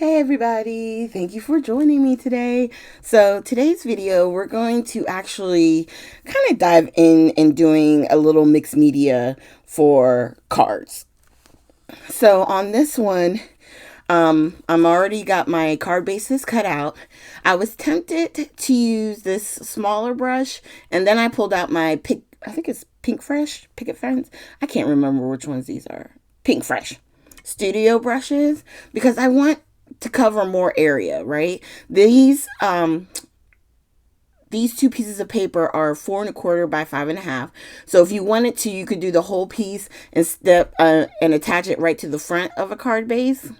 Hey everybody, thank you for joining me today. So today's video, we're going to actually kind of dive in and doing a little mixed media for cards. So on this one, I'm already got my card bases cut out. I was tempted to use this smaller brush, and then I pulled out my I think it's Picket Fence. I can't remember which ones these are. Pink Fresh Studio brushes, because I want to cover more area, right? These two pieces of paper are 4¼ by 5½. So if you wanted to, you could do the whole piece and attach it right to the front of a card base.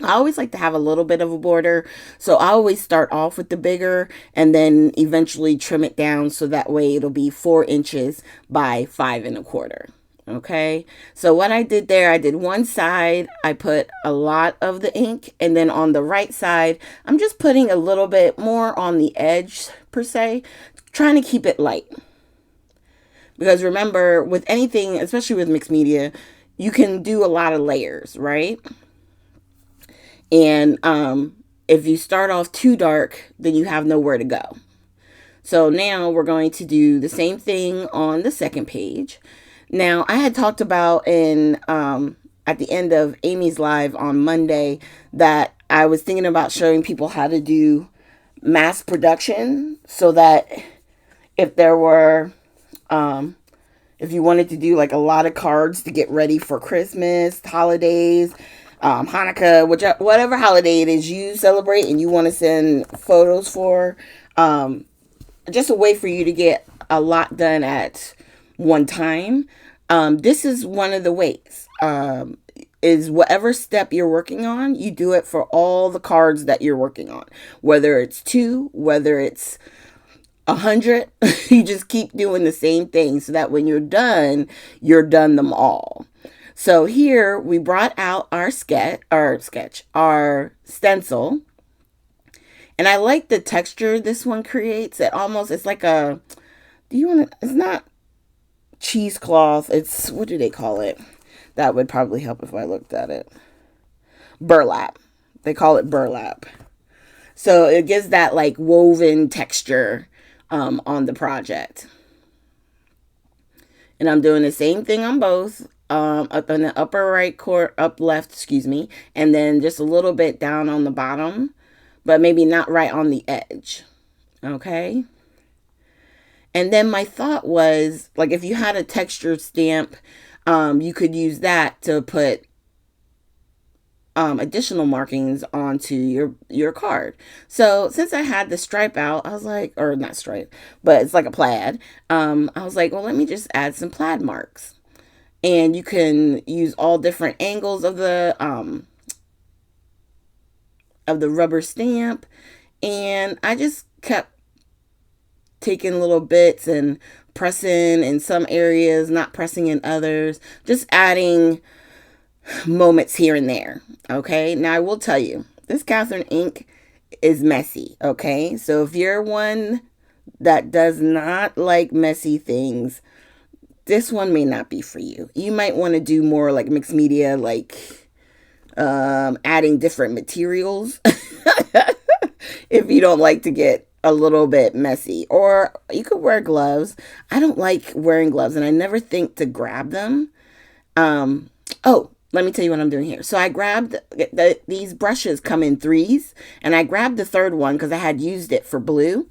I always like to have a little bit of a border, so I always start off with the bigger and then eventually trim it down so that way it'll be 4 inches by 5¼ Okay, so what I did there, I did one side, I put a lot of the ink, and then on the right side, I'm just putting a little bit more on the edge per se, trying to keep it light. Because remember, with anything, especially with mixed media, you can do a lot of layers, right? And if you start off too dark, then you have nowhere to go. So now we're going to do the same thing on the second page. Now, I had talked about at the end of Amy's live on Monday that I was thinking about showing people how to do mass production, so that if there were if you wanted to do like a lot of cards to get ready for Christmas, holidays, Hanukkah, whatever holiday it is you celebrate and you want to send photos for, just a way for you to get a lot done at one time. This is one of the ways. Is whatever step you're working on, you do it for all the cards that you're working on. Whether it's 2, whether it's 100, you just keep doing the same thing so that when you're done them all. So here we brought out our stencil. And I like the texture this one creates. It's like it's not cheesecloth. What do they call it? That would probably help if I looked at it. Burlap. They call it burlap. So it gives that like woven texture on the project. And I'm doing the same thing on both. Up in the upper right corner, up left, excuse me, and then just a little bit down on the bottom, but maybe not right on the edge. Okay. And then my thought was, like, if you had a textured stamp, you could use that to put additional markings onto your card. So since I had the stripe out, I was like, or not stripe, but it's like a plaid. I was like, well, let me just add some plaid marks. And you can use all different angles of the rubber stamp. And I just kept taking little bits and pressing in some areas, not pressing in others, just adding moments here and there. Okay, now I will tell you, this Catherine ink is messy. Okay, so if you're one that does not like messy things, this one may not be for you. You might want to do more like mixed media, like adding different materials if you don't like to get a little bit messy. Or you could wear gloves. I don't like wearing gloves, and I never think to grab them. Oh, let me tell you what I'm doing here. So I grabbed these brushes come in 3s, and I grabbed the third one because I had used it for blue.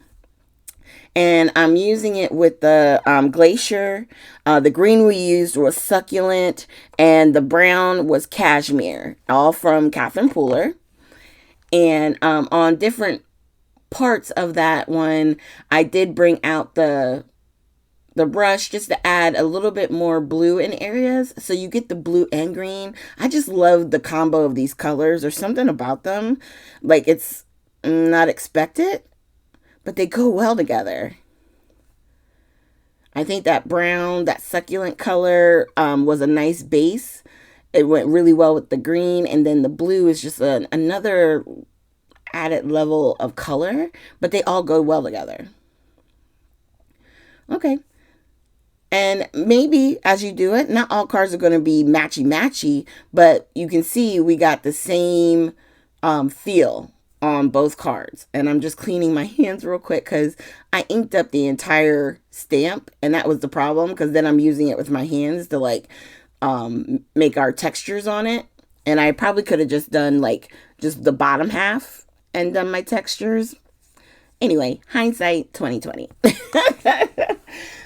And I'm using it with the Glacier. The green we used was Succulent, and the brown was Cashmere, all from Catherine Pooler. And on different parts of that one, I did bring out the brush just to add a little bit more blue in areas, so you get the blue and green. I just love the combo of these colors. There's something about them, like it's not expected, but they go well together. I think that brown, that succulent color was a nice base. It went really well with the green, and then the blue is just another added level of color, but they all go well together. Okay. And maybe as you do it, not all cards are going to be matchy-matchy, but you can see we got the same feel on both cards. And I'm just cleaning my hands real quick because I inked up the entire stamp, and that was the problem, because then I'm using it with my hands to like make our textures on it. And I probably could have just done like just the bottom half and done my textures. Anyway, hindsight 2020.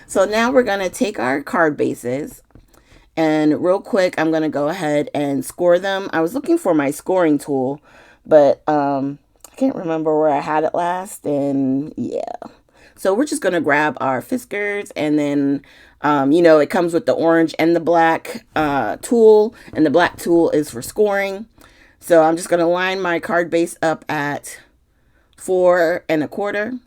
So now we're going to take our card bases, and real quick, I'm going to go ahead and score them. I was looking for my scoring tool, but I can't remember where I had it last. And yeah, so we're just going to grab our Fiskars, and then, it comes with the orange and the black tool, and the black tool is for scoring. So I'm just going to line my card base up at 4 1/4.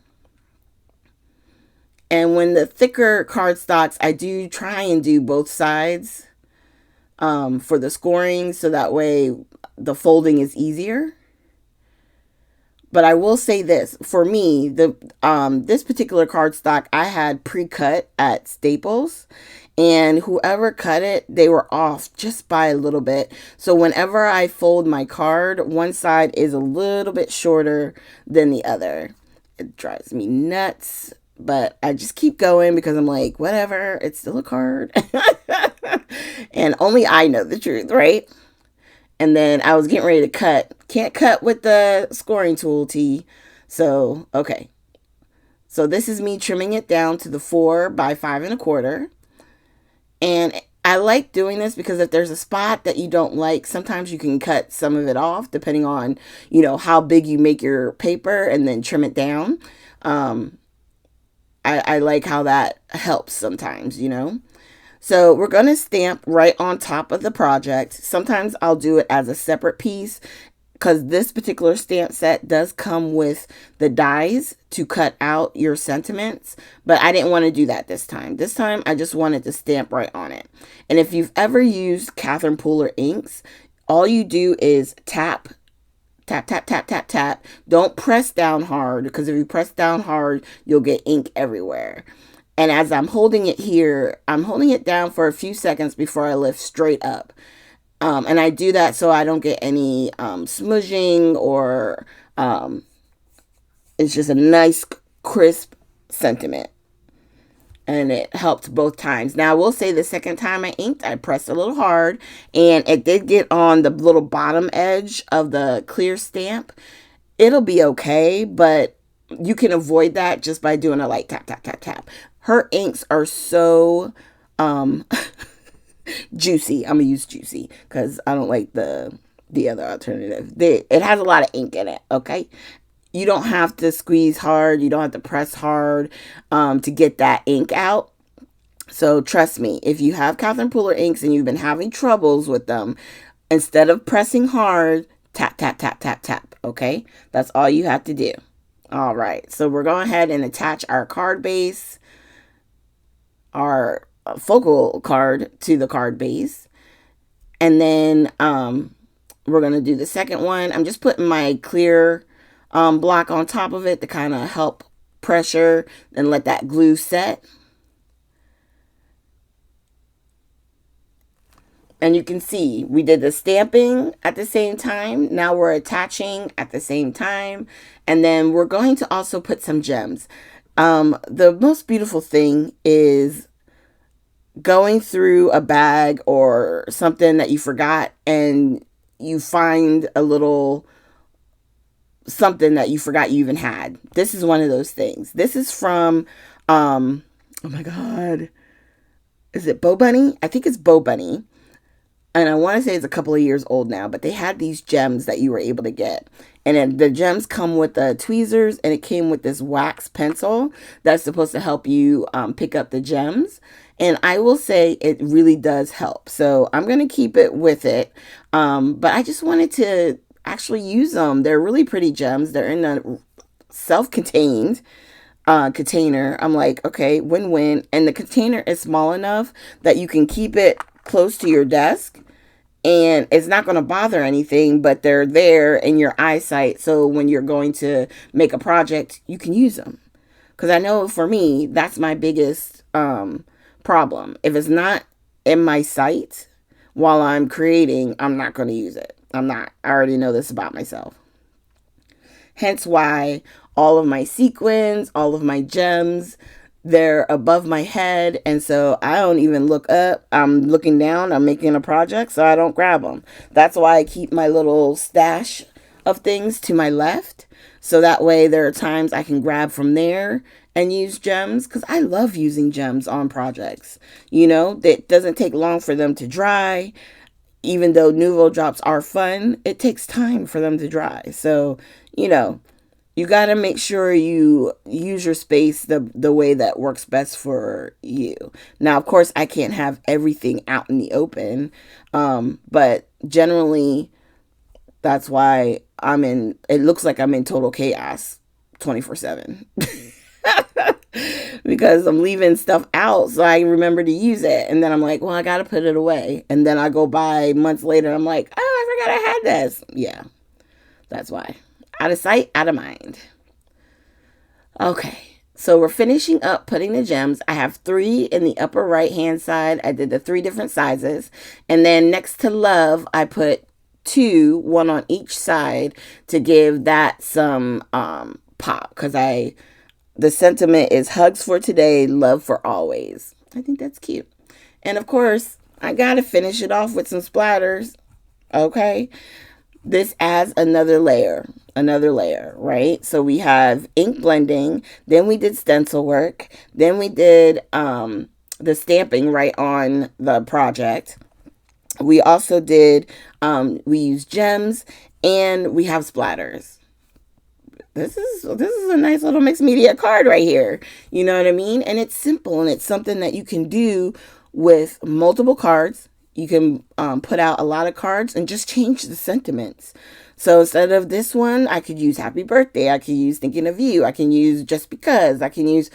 And when the thicker cardstocks, I do try and do both sides for the scoring, so that way the folding is easier. But I will say this, for me, this particular cardstock I had pre-cut at Staples, and whoever cut it, they were off just by a little bit. So whenever I fold my card, one side is a little bit shorter than the other. It drives me nuts, but I just keep going because I'm like, whatever, it's still a card. And only I know the truth, right? And then I was getting ready to cut. Can't cut with the scoring tool, T. So, okay. So this is me trimming it down to the 4 by 5 1/4. And I like doing this because if there's a spot that you don't like, sometimes you can cut some of it off depending on, how big you make your paper, and then trim it down. I like how that helps sometimes. So we're going to stamp right on top of the project. Sometimes I'll do it as a separate piece, because this particular stamp set does come with the dies to cut out your sentiments, but I didn't want to do that this time. This time I just wanted to stamp right on it. And if you've ever used Catherine Pooler inks, all you do is tap, tap, tap, tap, tap, tap. Don't press down hard, because if you press down hard, you'll get ink everywhere. And as I'm holding it here, I'm holding it down for a few seconds before I lift straight up. And I do that so I don't get any smudging, or it's just a nice crisp sentiment. And it helped both times. Now I will say the second time I inked, I pressed a little hard, and it did get on the little bottom edge of the clear stamp. It'll be okay, but you can avoid that just by doing a light tap, tap, tap, tap. Her inks are so juicy. I'm going to use juicy because I don't like the other alternative. It has a lot of ink in it, okay? You don't have to squeeze hard. You don't have to press hard to get that ink out. So trust me, if you have Catherine Pooler inks and you've been having troubles with them, instead of pressing hard, tap, tap, tap, tap, tap, okay? That's all you have to do. All right, so we're going ahead and attach our card base, our focal card, to the card base. And then we're going to do the second one. I'm just putting my clear block on top of it to kind of help pressure and let that glue set. And you can see we did the stamping at the same time. Now we're attaching at the same time. And then we're going to also put some gems. The most beautiful thing is going through a bag or something that you forgot, and you find a little something that you forgot you even had. This is one of those things. This is from, oh my God, is it Bo Bunny? I think it's Bo Bunny. And I want to say it's a couple of years old now, but they had these gems that you were able to get. And then the gems come with the tweezers, and it came with this wax pencil that's supposed to help you pick up the gems. And I will say it really does help. So I'm going to keep it with it. But I just wanted to actually use them. They're really pretty gems. They're in a self-contained container. I'm like, okay, win-win. And the container is small enough that you can keep it close to your desk, and it's not going to bother anything, but they're there in your eyesight. So when you're going to make a project, you can use them. Because I know for me, that's my biggest problem. If it's not in my sight while I'm creating, I'm not going to use it. I'm not. I already know this about myself. Hence why all of my sequins, all of my gems, they're above my head. And so I don't even look up. I'm looking down. I'm making a project, so I don't grab them. That's why I keep my little stash of things to my left. So that way there are times I can grab from there and use gems, because I love using gems on projects. You know, it doesn't take long for them to dry. Even though Nuvo drops are fun, it takes time for them to dry. So, you know, you got to make sure you use your space the way that works best for you. Now, of course, I can't have everything out in the open, but generally, that's why it looks like I'm in total chaos 24/7. Because I'm leaving stuff out so I remember to use it. And then I'm like, well, I got to put it away. And then I go by months later and I'm like, oh, I forgot I had this. Yeah, that's why. Out of sight, out of mind. Okay. So we're finishing up putting the gems. I have 3 in the upper right hand side. I did the 3 different sizes. And then next to love, I put 2, 1 on each side to give that some pop. Because the sentiment is hugs for today, love for always. I think that's cute. And of course, I got to finish it off with some splatters. Okay. This adds another layer, right? So we have ink blending, then we did stencil work, then we did the stamping right on the project. We also did, we used gems, and we have splatters. This is a nice little mixed media card right here. You know what I mean? And it's simple, and it's something that you can do with multiple cards. You can put out a lot of cards and just change the sentiments. So instead of this one, I could use happy birthday. I could use thinking of you. I can use just because. I can use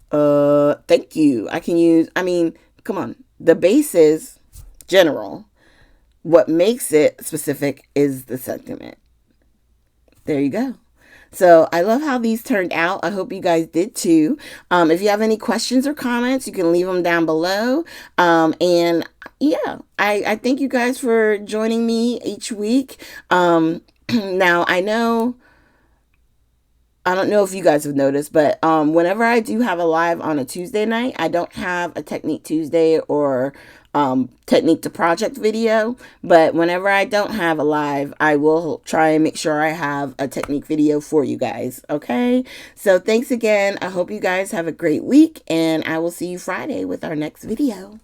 thank you. I can use, come on. The base is general. What makes it specific is the sentiment. There you go. So I love how these turned out. I hope you guys did too. If you have any questions or comments, you can leave them down below. And yeah, I thank you guys for joining me each week. Now I don't know if you guys have noticed, but whenever I do have a live on a Tuesday night, I don't have a Technique Tuesday or Technique to Project video. But whenever I don't have a live, I will try and make sure I have a technique video for you guys. Okay, so thanks again. I hope you guys have a great week, and I will see you Friday with our next video.